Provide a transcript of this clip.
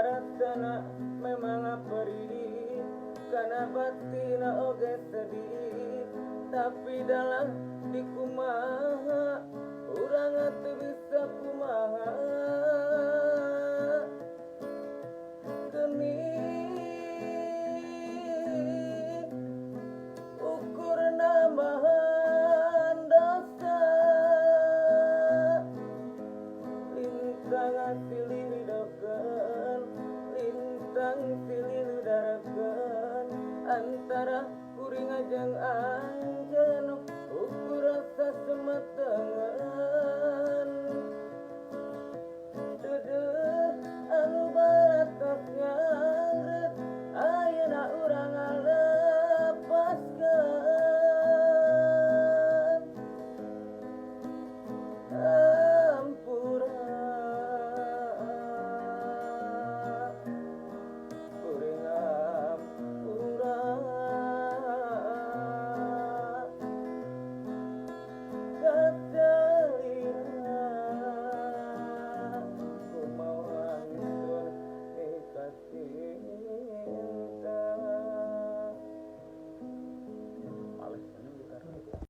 rasana memang perih, karena batina oge sedih. Tapi dalam di kumaha urang teu bisa kumaha. Geuning ukur namahan dosa, lintang silih lidokeun, lintang silih lidarakeun, antara kuring jeung anjeun ukur rasa semetengan.